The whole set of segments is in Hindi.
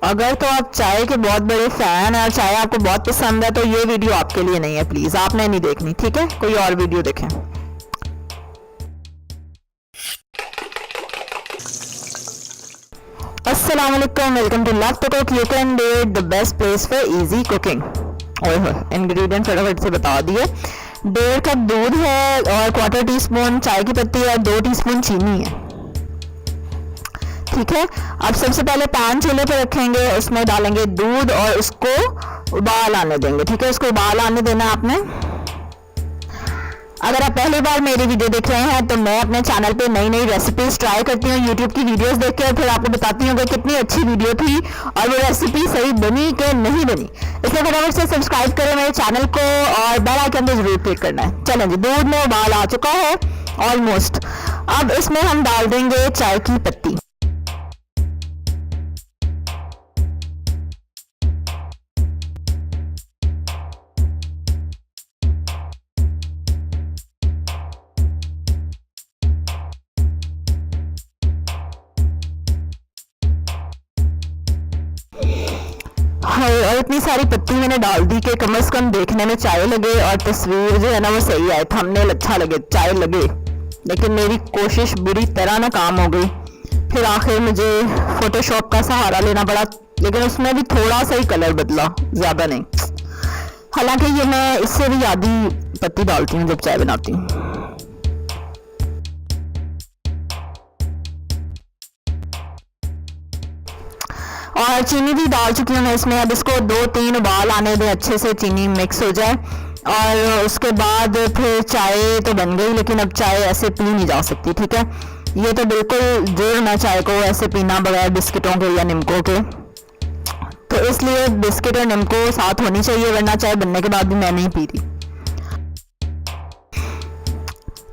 अगर तो आप चाय के बहुत बड़े फैन हैं और चाय आपको बहुत पसंद है तो ये वीडियो आपके लिए नहीं है, प्लीज़ आपने नहीं देखनी, ठीक है? कोई और वीडियो देखें। अस्सलाम वालेकुम, welcome to love to cook you can do it, the best place for easy cooking. और इंग्रेडिएंट फटाफट से बता दिए। 1.5 कप दूध है और 1/4 टीस्पून चाय की पत्ती है, 2 टीस्पून चीनी है, ठीक है। अब सबसे पहले पैन चूल्हे पे रखेंगे, उसमें डालेंगे दूध और उसको उबाल आने देंगे, ठीक है। उसको उबाल आने देना है आपने। अगर आप पहली बार मेरी वीडियो देख रहे हैं तो मैं अपने चैनल पे नई नई रेसिपीज ट्राई करती हूँ, यूट्यूब की वीडियोस देख के, और फिर आपको बताती हूँ कि कितनी अच्छी वीडियो थी और वो रेसिपी सही बनी कि नहीं बनी। इसलिए फटाफट से सब्सक्राइब करें मेरे चैनल को और बेल आइकन पे जरूर क्लिक करना है। चलें जी, दूध में उबाल आ चुका है ऑलमोस्ट। अब इसमें हम डाल देंगे चाय की पत्ती। और इतनी सारी पत्ती मैंने डाल दी कि कम से कम देखने में चाय लगे और तस्वीर जो है ना वो सही आए, थंबनेल अच्छा लगे, चाय लगे। लेकिन मेरी कोशिश बुरी तरह नाकाम हो गई। फिर आखिर मुझे फोटोशॉप का सहारा लेना पड़ा, लेकिन उसमें भी थोड़ा सा ही कलर बदला, ज़्यादा नहीं। हालांकि ये मैं इससे भी आधी पत्ती डालती हूँ जब चाय बनाती हूँ। और चीनी भी डाल चुकी हूँ मैं इसमें। अब इसको 2-3 उबाल आने दें, अच्छे से चीनी मिक्स हो जाए। और उसके बाद फिर चाय तो बन गई, लेकिन अब चाय ऐसे पी नहीं जा सकती, ठीक है। ये तो बिल्कुल जुर्म है चाय को ऐसे पीना बगैर बिस्किटों के या निमकों के। तो इसलिए बिस्किट और निमको साथ होनी चाहिए, वरना चाय बनने के बाद भी मैं नहीं पी रही।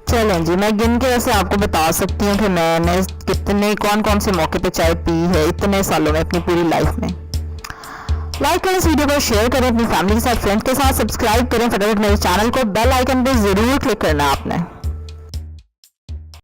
चलें जी, मैं गिन के ऐसे आपको बता सकती हूँ कि मैंने कितने कौन कौन से मौके पे चाय पी है इतने सालों में, अपनी पूरी लाइफ में। लाइक करें इस वीडियो को, शेयर करें अपनी फैमिली के साथ, फ्रेंड्स के साथ, सब्सक्राइब करें फटाफट मेरे चैनल को, बेल आइकन पे जरूर क्लिक करना है आपने।